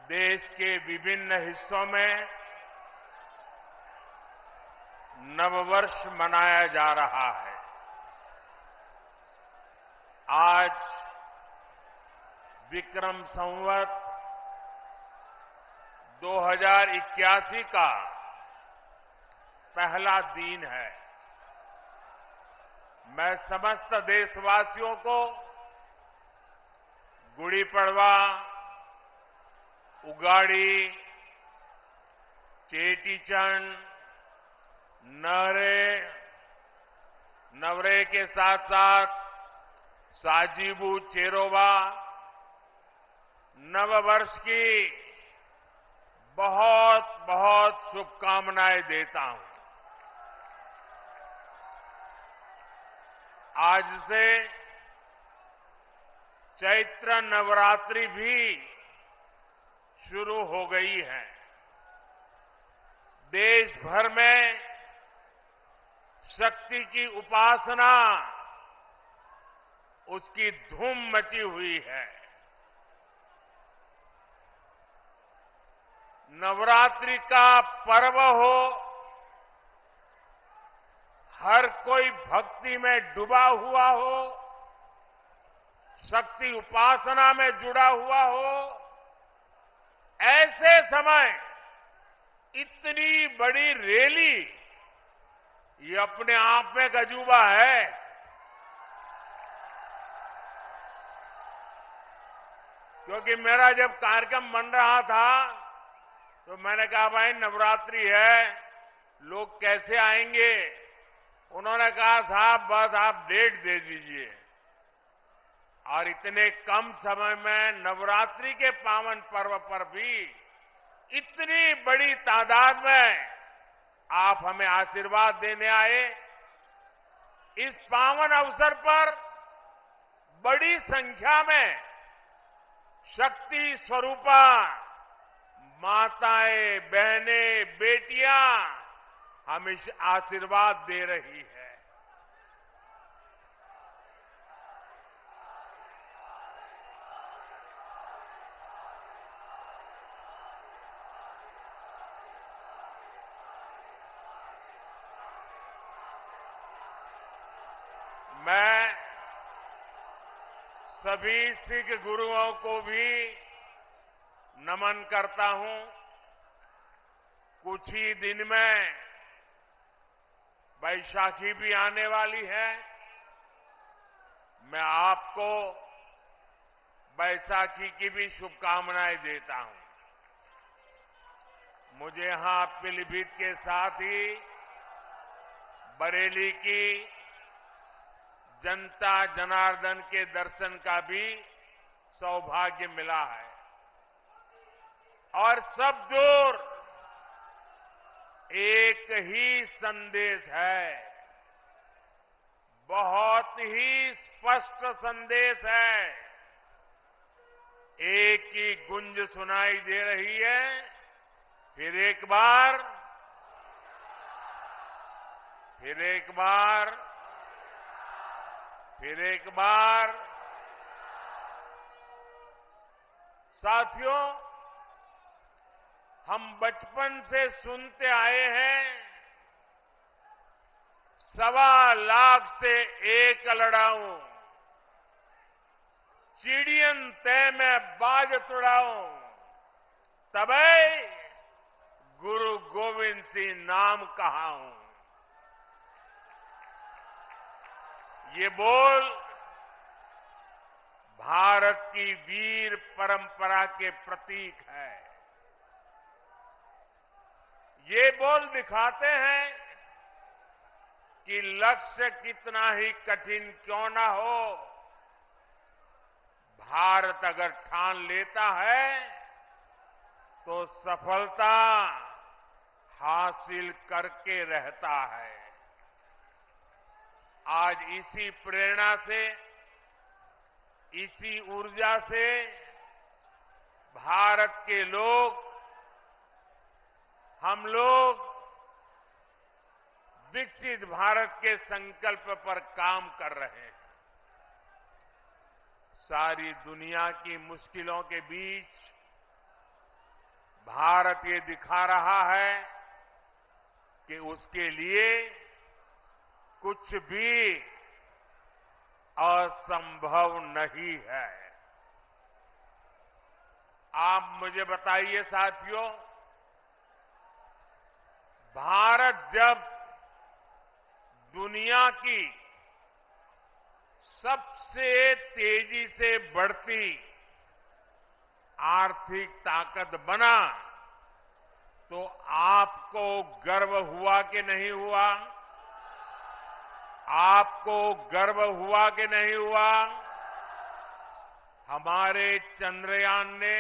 देश के विभिन्न हिस्सों में नववर्ष मनाया जा रहा है। आज विक्रम संवत 2081 का पहला दिन है। मैं समस्त देशवासियों को गुड़ी पड़वा, उगाड़ी, चेटीचंड, नवरे के साथ साथ साजीबू चेरोबा नववर्ष की बहुत बहुत शुभकामनाएं देता हूं। आज से चैत्र नवरात्रि भी शुरू हो गई है। देश भर में शक्ति की उपासना, उसकी धूम मची हुई है। नवरात्रि का पर्व हो, हर कोई भक्ति में डूबा हुआ हो, शक्ति उपासना में जुड़ा हुआ हो, ऐसे समय इतनी बड़ी रैली, ये अपने आप में अजूबा है। क्योंकि मेरा जब कार्यक्रम बन रहा था तो मैंने कहा भाई नवरात्रि है, लोग कैसे आएंगे। उन्होंने कहा साहब बस आप डेट दे दीजिए। और इतने कम समय में नवरात्रि के पावन पर्व पर भी इतनी बड़ी तादाद में आप हमें आशीर्वाद देने आए। इस पावन अवसर पर बड़ी संख्या में शक्ति स्वरूपा माताएं, बहनें, बेटियां हमें आशीर्वाद दे रही है। मैं सभी सिख गुरुओं को भी नमन करता हूं। कुछ ही दिन में बैसाखी भी आने वाली है। मैं आपको बैसाखी की भी शुभकामनाएं देता हूं। मुझे यहां पीलीभीत के साथ ही बरेली की जनता जनार्दन के दर्शन का भी सौभाग्य मिला है। और सब दूर एक ही संदेश है, बहुत ही स्पष्ट संदेश है। एक ही गुंज सुनाई दे रही है, फिर एक बार, फिर एक बार, फिर एक बार। साथियों, हम बचपन से सुनते आए हैं, 1.25 लाख से एक लड़ाऊं, चिड़ियन तय में बाज तुड़ाऊं, तबै गुरु गोविंद सिंह नाम कहाऊं। ये बोल भारत की वीर परंपरा के प्रतीक है। ये बोल दिखाते हैं कि लक्ष्य कितना ही कठिन क्यों ना हो, भारत अगर ठान लेता है तो सफलता हासिल करके रहता है। आज इसी प्रेरणा से, इसी ऊर्जा से भारत के लोग, हम लोग विकसित भारत के संकल्प पर काम कर रहे हैं। सारी दुनिया की मुश्किलों के बीच भारत ये दिखा रहा है कि उसके लिए कुछ भी असंभव नहीं है। आप मुझे बताइए साथियों, भारत जब दुनिया की सबसे तेजी से बढ़ती आर्थिक ताकत बना तो आपको गर्व हुआ कि नहीं हुआ? आपको गर्व हुआ कि नहीं हुआ? हमारे चंद्रयान ने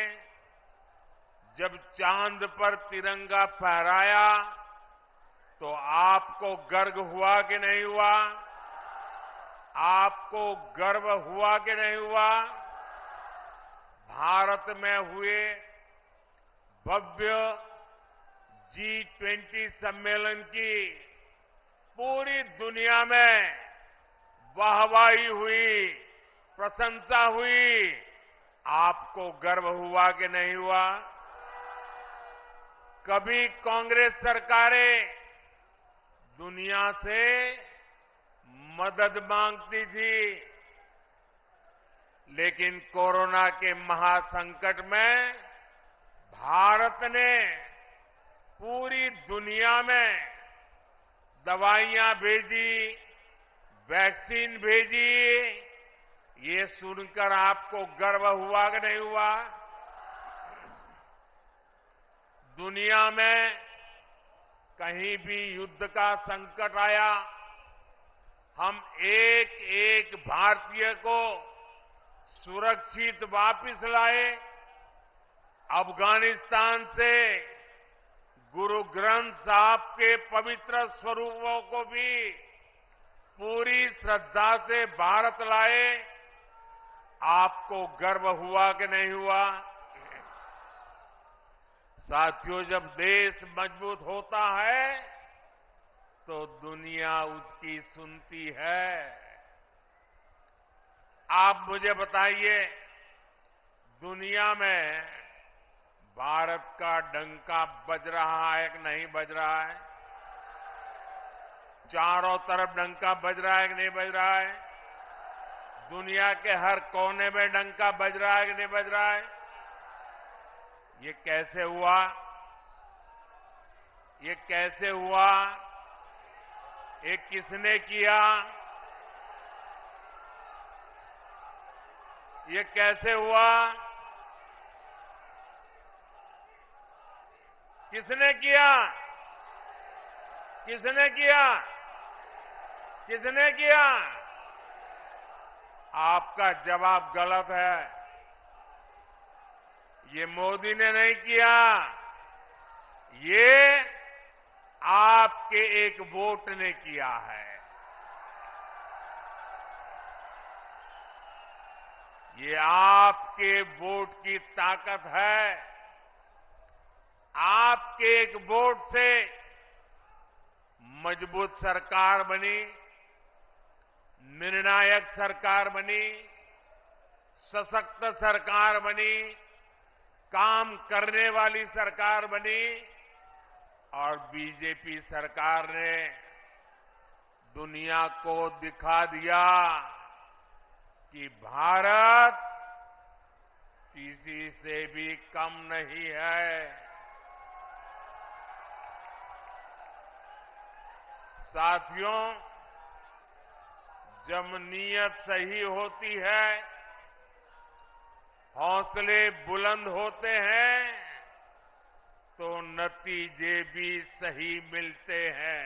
जब चांद पर तिरंगा फहराया तो आपको गर्व हुआ कि नहीं हुआ? आपको गर्व हुआ कि नहीं हुआ? भारत में हुए भव्य G20 सम्मेलन की पूरी दुनिया में वाहवाही हुई, प्रशंसा हुई। आपको गर्व हुआ कि नहीं हुआ? कभी कांग्रेस सरकारें दुनिया से मदद मांगती थी, लेकिन कोरोना के महासंकट में भारत ने पूरी दुनिया में दवाइयां भेजी, वैक्सीन भेजी। ये सुनकर आपको गर्व हुआ कि नहीं हुआ? दुनिया में कहीं भी युद्ध का संकट आया, हम एक एक भारतीय को सुरक्षित वापस लाए। अफगानिस्तान से गुरु ग्रंथ साहब के पवित्र स्वरूपों को भी पूरी श्रद्धा से भारत लाए। आपको गर्व हुआ कि नहीं हुआ? साथियों, जब देश मजबूत होता है तो दुनिया उसकी सुनती है। आप मुझे बताइए, दुनिया में भारत का डंका बज रहा है कि नहीं बज रहा है? चारों तरफ डंका बज रहा है कि नहीं बज रहा है? दुनिया के हर कोने में डंका बज रहा है कि नहीं बज रहा है? ये कैसे हुआ? ये कैसे हुआ? ये किसने किया? ये कैसे हुआ? किसने किया? किसने किया? किसने किया? आपका जवाब गलत है। ये मोदी ने नहीं किया, ये आपके एक वोट ने किया है। ये आपके वोट की ताकत है। आपके एक वोट से मजबूत सरकार बनी, निर्णायक सरकार बनी, सशक्त सरकार बनी, काम करने वाली सरकार बनी। और बीजेपी सरकार ने दुनिया को दिखा दिया कि भारत किसी से भी कम नहीं है। साथियों, जब नीयत सही होती है, हौसले बुलंद होते हैं, तो नतीजे भी सही मिलते हैं।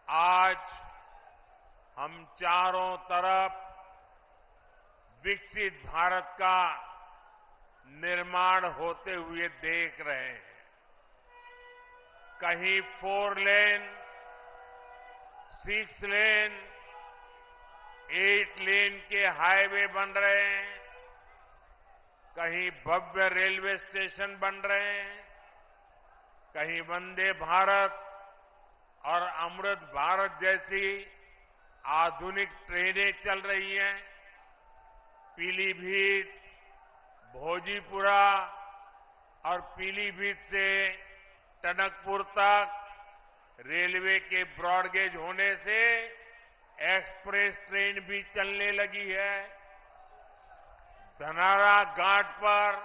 आज हम चारों तरफ विकसित भारत का निर्माण होते हुए देख रहे हैं। कहीं 4 लेन, 6 लेन, 8 लेन के हाईवे बन रहे हैं, कहीं भव्य रेलवे स्टेशन बन रहे हैं, कहीं वंदे भारत और अमृत भारत जैसी आधुनिक ट्रेनें चल रही हैं। पीलीभीत, भोजीपुरा, और पीलीभीत से टनकपुर तक रेलवे के ब्रॉडगेज होने से एक्सप्रेस ट्रेन भी चलने लगी है। धनारा घाट पर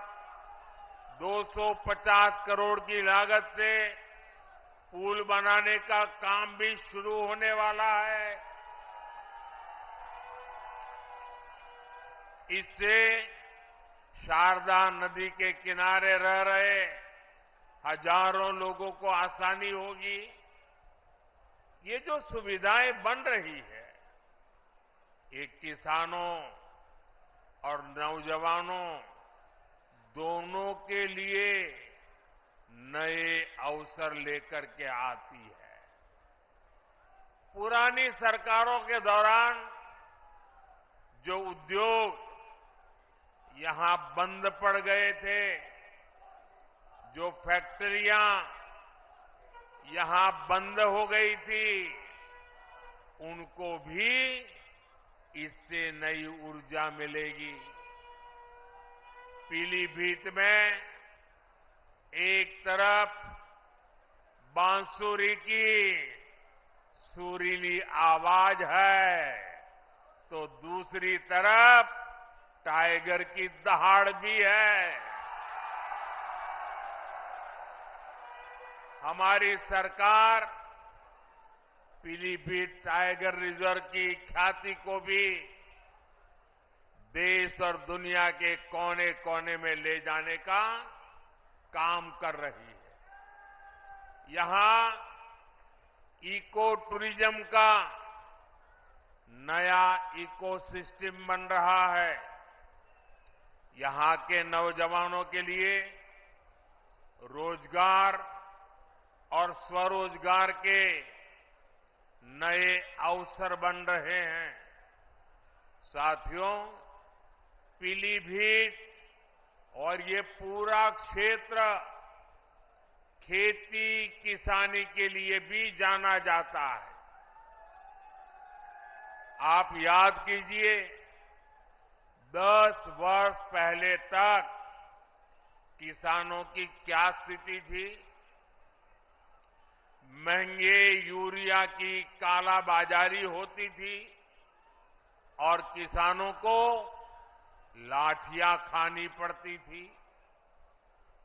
250 करोड़ की लागत से पुल बनाने का काम भी शुरू होने वाला है। इससे शारदा नदी के किनारे रह रहे हजारों लोगों को आसानी होगी। ये जो सुविधाएं बन रही है, ये किसानों और नौजवानों दोनों के लिए नए अवसर लेकर के आती है। पुरानी सरकारों के दौरान जो उद्योग यहां बंद पड़ गए थे, जो फैक्ट्रियां यहां बंद हो गई थी, उनको भी इससे नई ऊर्जा मिलेगी। पीलीभीत में एक तरफ बांसुरी की सुरीली आवाज है, तो दूसरी तरफ टाइगर की दहाड़ भी है। हमारी सरकार पीलीभीत टाइगर रिजर्व की ख्याति को भी देश और दुनिया के कोने कोने में ले जाने का काम कर रही है। यहां इको टूरिज्म का नया इकोसिस्टम बन रहा है। यहां के नौजवानों के लिए रोजगार और स्वरोजगार के नए अवसर बन रहे हैं। साथियों, पीलीभीत और ये पूरा क्षेत्र खेती किसानी के लिए भी जाना जाता है। आप याद कीजिए, 10 वर्ष पहले तक किसानों की क्या स्थिति थी। महंगे यूरिया की कालाबाजारी होती थी और किसानों को लाठियां खानी पड़ती थी।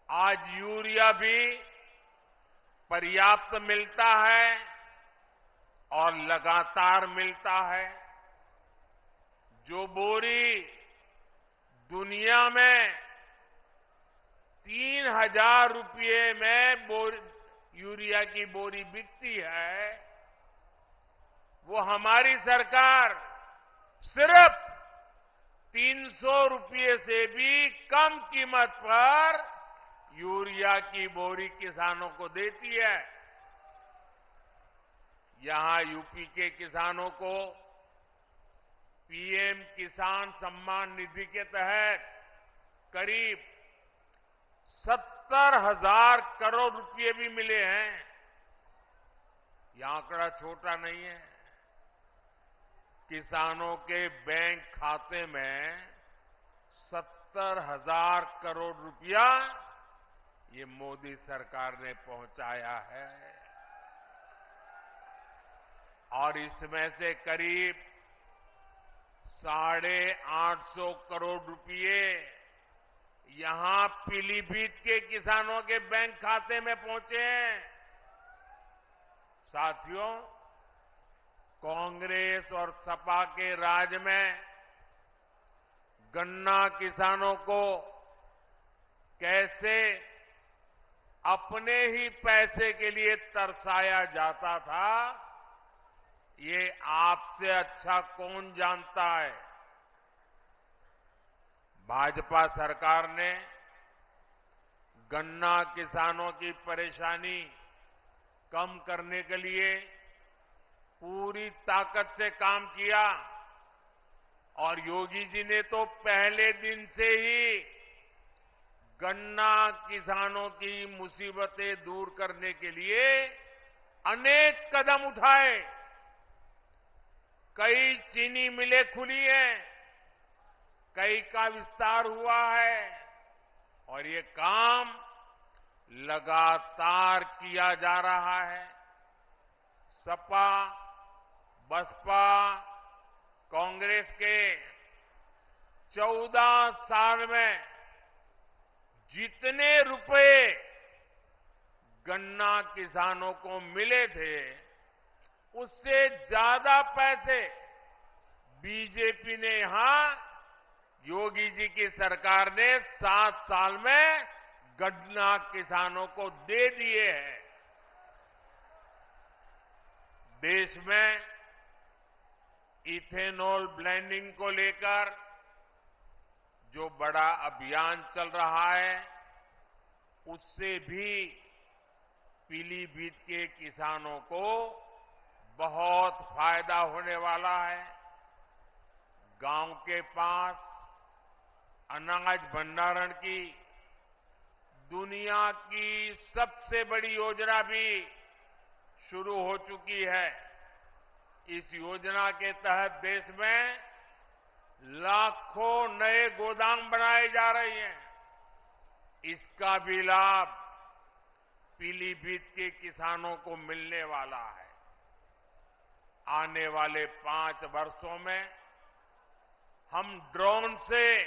आज यूरिया भी पर्याप्त मिलता है और लगातार मिलता है। जो बोरी दुनिया में 3,000 रुपये में यूरिया की बोरी बिकती है, वो हमारी सरकार सिर्फ 300 रुपये से भी कम कीमत पर यूरिया की बोरी किसानों को देती है। यहां यूपी के किसानों को पीएम किसान सम्मान निधि के तहत करीब 70,000 करोड़ रुपए भी मिले हैं। यह आंकड़ा छोटा नहीं है। किसानों के बैंक खाते में 70,000 करोड़ रुपया ये मोदी सरकार ने पहुंचाया है और इसमें से करीब 850 करोड़ रुपये यहां पीलीभीत के किसानों के बैंक खाते में पहुंचे हैं। साथियों, कांग्रेस और सपा के राज में गन्ना किसानों को कैसे अपने ही पैसे के लिए तरसाया जाता था, ये आपसे अच्छा कौन जानता है। भाजपा सरकार ने गन्ना किसानों की परेशानी कम करने के लिए पूरी ताकत से काम किया और योगी जी ने तो पहले दिन से ही गन्ना किसानों की मुसीबतें दूर करने के लिए अनेक कदम उठाए। कई चीनी मिलें खुली हैं, कई का विस्तार हुआ है और ये काम लगातार किया जा रहा है। सपा, बसपा, कांग्रेस के 14 साल में जितने रुपए गन्ना किसानों को मिले थे, उससे ज्यादा पैसे बीजेपी ने यहां योगी जी की सरकार ने 7 साल में गन्ना किसानों को दे दिए हैं। देश में इथेनॉल ब्लेंडिंग को लेकर जो बड़ा अभियान चल रहा है, उससे भी पीलीभीत के किसानों को बहुत फायदा होने वाला है। गांव के पास अनाज भंडारण की दुनिया की सबसे बड़ी योजना भी शुरू हो चुकी है। इस योजना के तहत देश में लाखों नए गोदाम बनाए जा रहे हैं। इसका भी लाभ पीलीभीत के किसानों को मिलने वाला है। आने वाले 5 वर्षों में हम ड्रोन से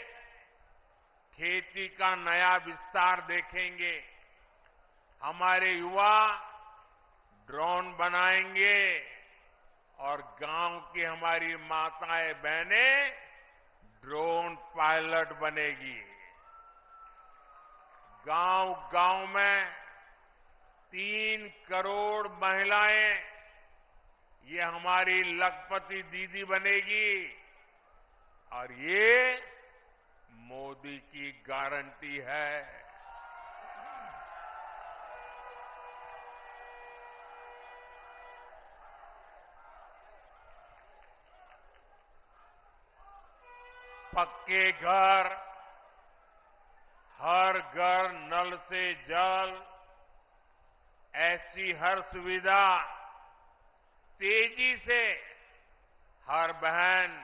खेती का नया विस्तार देखेंगे। हमारे युवा ड्रोन बनाएंगे और गांव की हमारी माताएं बहनें ड्रोन पायलट बनेगी। गांव-गांव में 3 करोड़ महिलाएं ये हमारी लखपति दीदी बनेगी और ये मोदी की गारंटी है। पक्के घर, हर घर नल से जल, ऐसी हर सुविधा तेजी से हर बहन,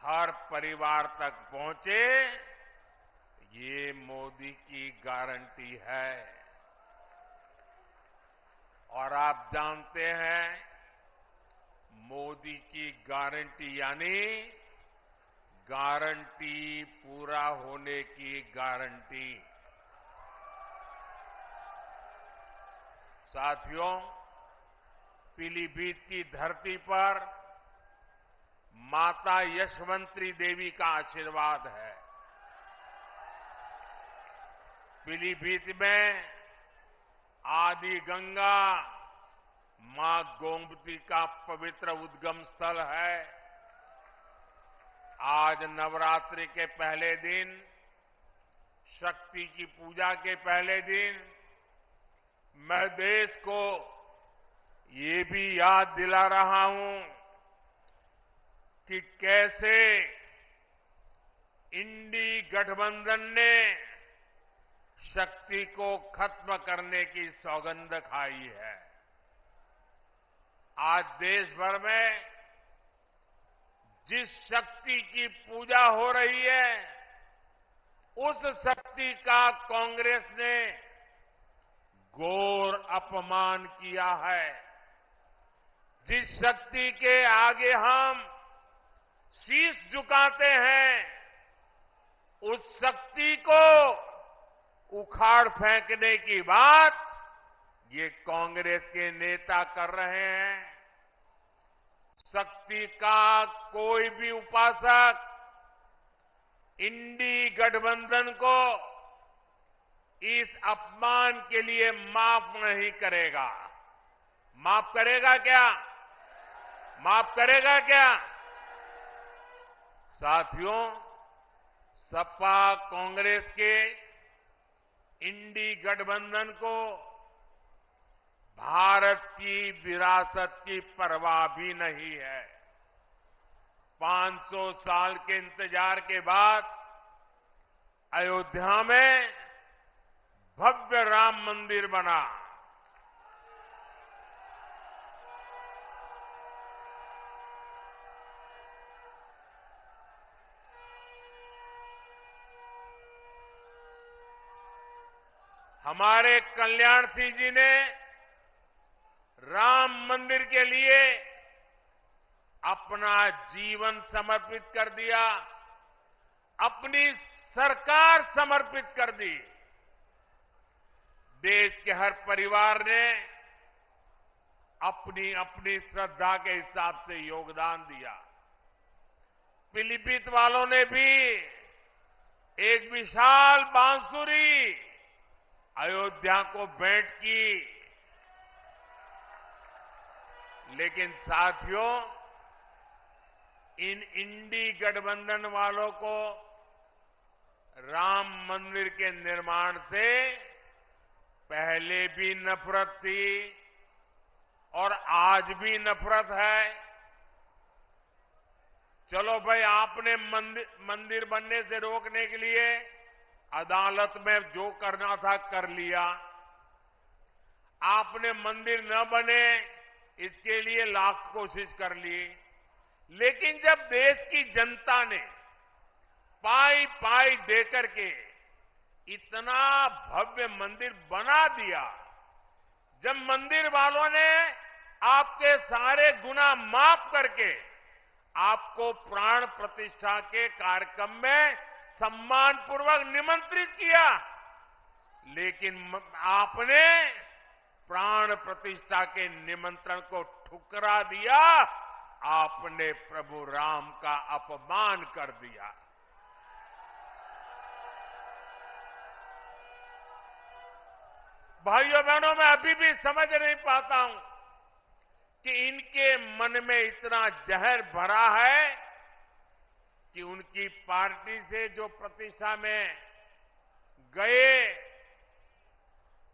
हर परिवार तक पहुंचे, ये मोदी की गारंटी है। और आप जानते हैं, मोदी की गारंटी यानी गारंटी पूरा होने की गारंटी। साथियों, पीलीभीत की धरती पर माता यशवंती देवी का आशीर्वाद है। पीलीभीत में आदि गंगा मां गोमती का पवित्र उद्गम स्थल है। आज नवरात्रि के पहले दिन, शक्ति की पूजा के पहले दिन, मैं देश को ये भी याद दिला रहा हूं कि कैसे इंडी गठबंधन ने शक्ति को खत्म करने की सौगंध खाई है। आज देश भर में जिस शक्ति की पूजा हो रही है, उस शक्ति का कांग्रेस ने घोर अपमान किया है। जिस शक्ति के आगे हम शीश झुकाते हैं, उस शक्ति को उखाड़ फेंकने की बात ये कांग्रेस के नेता कर रहे हैं। शक्ति का कोई भी उपासक इंडी गठबंधन को इस अपमान के लिए माफ नहीं करेगा। माफ करेगा क्या? माफ करेगा क्या? साथियों, सपा कांग्रेस के इंडी गठबंधन को भारत की विरासत की परवाह भी नहीं है। 500 साल के इंतजार के बाद अयोध्या में भव्य राम मंदिर बना। हमारे कल्याण सिंह जी ने राम मंदिर के लिए अपना जीवन समर्पित कर दिया, अपनी सरकार समर्पित कर दी। देश के हर परिवार ने अपनी अपनी श्रद्धा के हिसाब से योगदान दिया। पीलीभीत वालों ने भी एक विशाल बांसुरी अयोध्या को भेंट की। लेकिन साथियों, इन इंडी गठबंधन वालों को राम मंदिर के निर्माण से पहले भी नफरत थी और आज भी नफरत है। चलो भाई, आपने मंदिर बनने से रोकने के लिए अदालत में जो करना था कर लिया। आपने मंदिर न बने इसके लिए लाख कोशिश कर ली। लेकिन जब देश की जनता ने पाई पाई देकर के इतना भव्य मंदिर बना दिया, जब मंदिर वालों ने आपके सारे गुनाह माफ करके आपको प्राण प्रतिष्ठा के कार्यक्रम में सम्मानपूर्वक निमंत्रित किया, लेकिन आपने प्राण प्रतिष्ठा के निमंत्रण को ठुकरा दिया। आपने प्रभु राम का अपमान कर दिया। भाइयों बहनों, मैं अभी भी समझ नहीं पाता हूं कि इनके मन में इतना जहर भरा है कि उनकी पार्टी से जो प्रतिष्ठा में गए,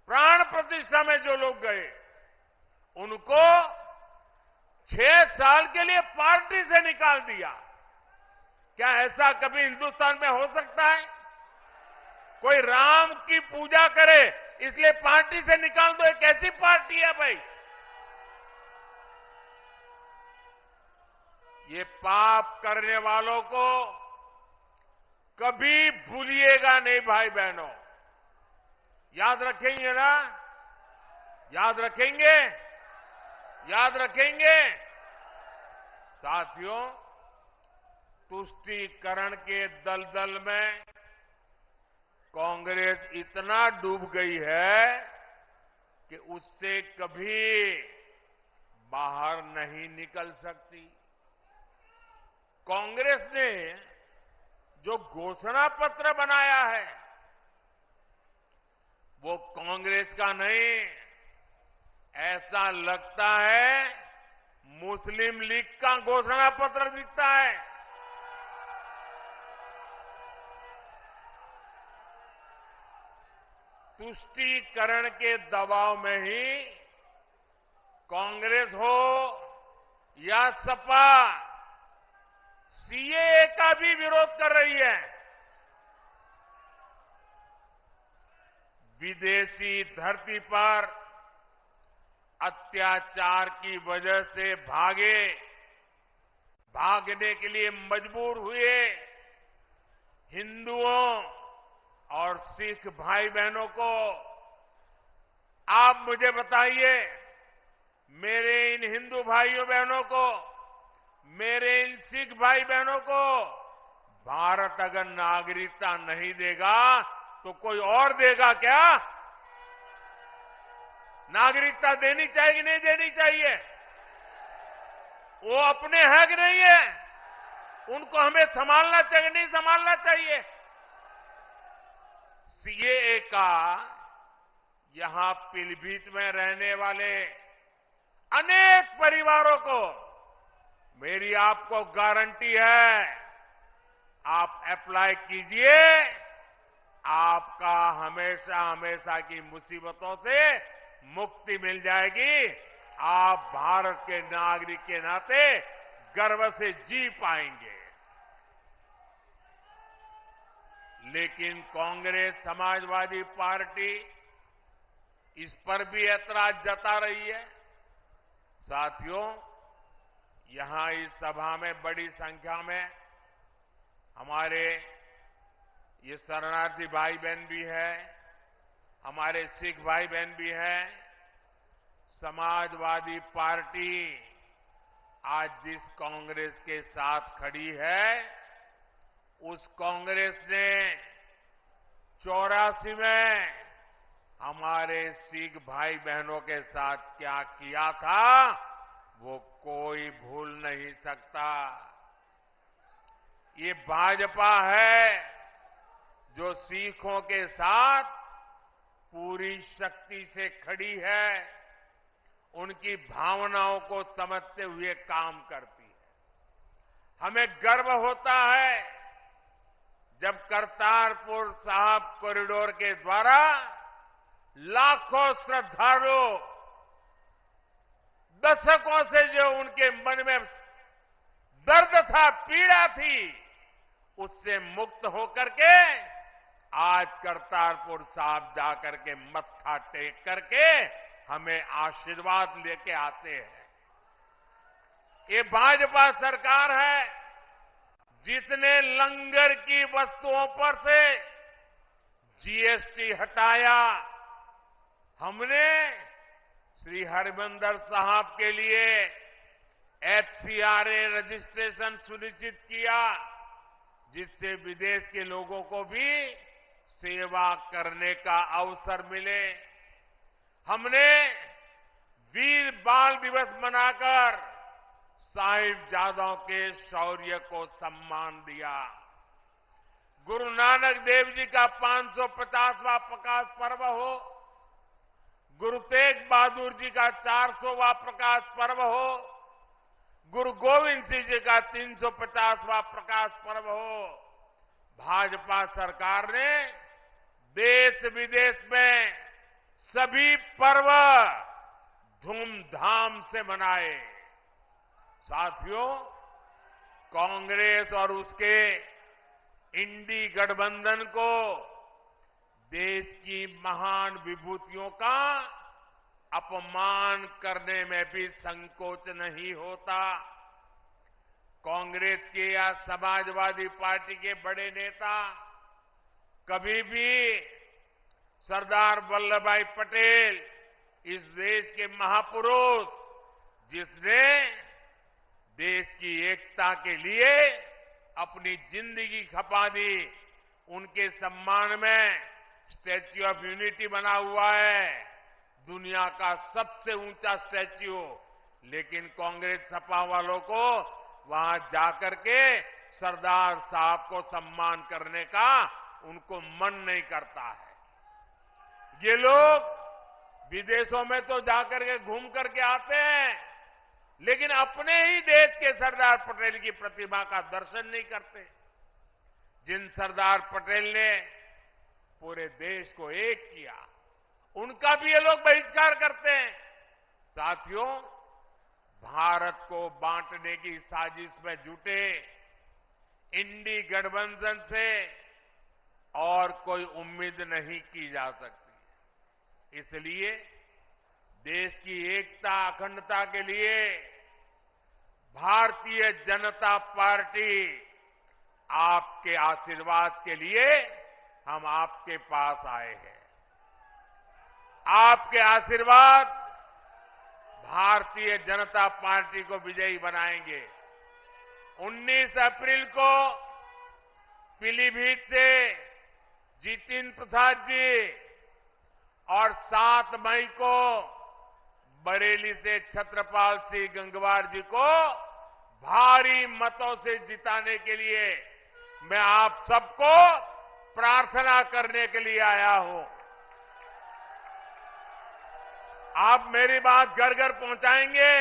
प्राण प्रतिष्ठा में जो लोग गए, उनको 6 साल के लिए पार्टी से निकाल दिया। क्या ऐसा कभी हिंदुस्तान में हो सकता है? कोई राम की पूजा करे इसलिए पार्टी से निकाल दो? एक ऐसी पार्टी है भाई? ये पाप करने वालों को कभी भूलिएगा नहीं भाई बहनों। याद रखेंगे ना? याद रखेंगे? याद रखेंगे? साथियों, तुष्टीकरण के दलदल में कांग्रेस इतना डूब गई है कि उससे कभी बाहर नहीं निकल सकती। कांग्रेस ने जो घोषणा पत्र बनाया है वो कांग्रेस का नहीं, ऐसा लगता है मुस्लिम लीग का घोषणा पत्र दिखता है। तुष्टीकरण के दबाव में ही कांग्रेस हो या सपा सीएए का भी विरोध कर रही है। विदेशी धरती पर अत्याचार की वजह से भागने के लिए मजबूर हुए हिंदुओं और सिख भाई बहनों को आप मुझे बताइए, मेरे इन हिंदू भाइयों बहनों को, मेरे इन सिख भाई बहनों को भारत अगर नागरिकता नहीं देगा तो कोई और देगा क्या? नागरिकता देनी चाहिए कि नहीं देनी चाहिए? वो अपने है कि नहीं है? उनको हमें संभालना चाहिए नहीं संभालना चाहिए? सीएए का यहां पीलीभीत में रहने वाले अनेक परिवारों को मेरी आपको गारंटी है, आप अप्लाई कीजिए, आपका हमेशा हमेशा की मुसीबतों से मुक्ति मिल जाएगी। आप भारत के नागरिक के नाते गर्व से जी पाएंगे। लेकिन कांग्रेस समाजवादी पार्टी इस पर भी ऐतराज जता रही है। साथियों, यहां इस सभा में बड़ी संख्या में हमारे ये शरणार्थी भाई बहन भी है, हमारे सिख भाई बहन भी हैं। समाजवादी पार्टी आज जिस कांग्रेस के साथ खड़ी है, उस कांग्रेस ने 84 में हमारे सिख भाई बहनों के साथ क्या किया था, वो कोई भूल नहीं सकता। ये भाजपा है जो सिखों के साथ पूरी शक्ति से खड़ी है, उनकी भावनाओं को समझते हुए काम करती है। हमें गर्व होता है जब करतारपुर साहिब कॉरिडोर के द्वारा लाखों श्रद्धालु दशकों से जो उनके मन में दर्द था, पीड़ा थी, उससे मुक्त होकर के आज करतारपुर साहिब जाकर के मत्था टेक करके हमें आशीर्वाद लेके आते हैं। ये भाजपा सरकार है जिसने लंगर की वस्तुओं पर से जीएसटी हटाया। हमने श्री हरिमंदिर साहिब के लिए एफसीआरए रजिस्ट्रेशन सुनिश्चित किया, जिससे विदेश के लोगों को भी सेवा करने का अवसर मिले। हमने वीर बाल दिवस मनाकर साहिबजादों के शौर्य को सम्मान दिया। गुरु नानक देव जी का 550वां प्रकाश पर्व हो, गुरु तेग बहादुर जी का 400वां प्रकाश पर्व हो, गुरु गोविंद सिंह जी का 350वां प्रकाश पर्व हो, भाजपा सरकार ने देश विदेश में सभी पर्व धूमधाम से मनाए। साथियों, कांग्रेस और उसके इंडी गठबंधन को देश की महान विभूतियों का अपमान करने में भी संकोच नहीं होता। कांग्रेस के या समाजवादी पार्टी के बड़े नेता कभी भी सरदार वल्लभ भाई पटेल, इस देश के महापुरुष जिसने देश की एकता के लिए अपनी जिंदगी खपा दी, उनके सम्मान में स्टैच्यू ऑफ यूनिटी बना हुआ है, दुनिया का सबसे ऊंचा स्टैच्यू। लेकिन कांग्रेस सपा वालों को वहां जाकर के सरदार साहब को सम्मान करने का उनको मन नहीं करता है। ये लोग विदेशों में तो जाकर के घूम करके आते हैं, लेकिन अपने ही देश के सरदार पटेल की प्रतिमा का दर्शन नहीं करते, जिन सरदार पटेल ने पूरे देश को एक किया, उनका भी ये लोग बहिष्कार करते हैं। साथियों, भारत को बांटने की साजिश में जुटे इंडी गठबंधन से और कोई उम्मीद नहीं की जा सकती। इसलिए देश की एकता अखंडता के लिए भारतीय जनता पार्टी आपके आशीर्वाद के लिए हम आपके पास आए हैं। आपके आशीर्वाद भारतीय जनता पार्टी को विजयी बनाएंगे। 19 अप्रैल को पीलीभीत से जितिन प्रसाद जी और 7 मई को बरेली से छत्रपाल सिंह गंगवार जी को भारी मतों से जिताने के लिए मैं आप सबको प्रार्थना करने के लिए आया हूं। आप मेरी बात घर घर पहुंचाएंगे,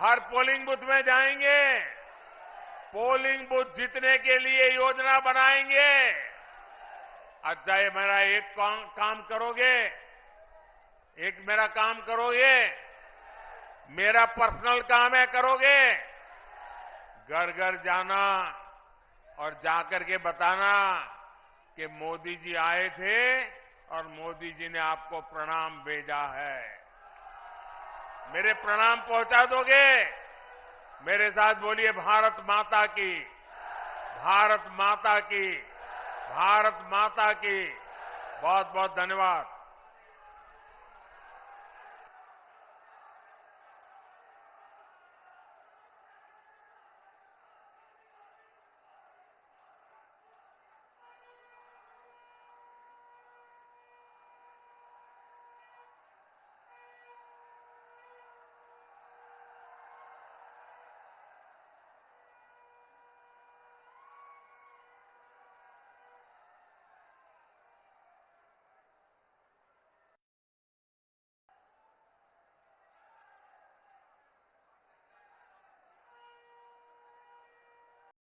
हर पोलिंग बूथ में जाएंगे, पोलिंग बूथ जीतने के लिए योजना बनाएंगे। अच्छा, ये मेरा एक काम करोगे, एक मेरा काम करोगे, मेरा पर्सनल काम है, करोगे? घर घर जाना और जाकर के बताना कि मोदी जी आए थे और मोदी जी ने आपको प्रणाम भेजा है। मेरे प्रणाम पहुंचा दोगे? मेरे साथ बोलिए, भारत माता की, भारत माता की, भारत माता की, बहुत बहुत धन्यवाद।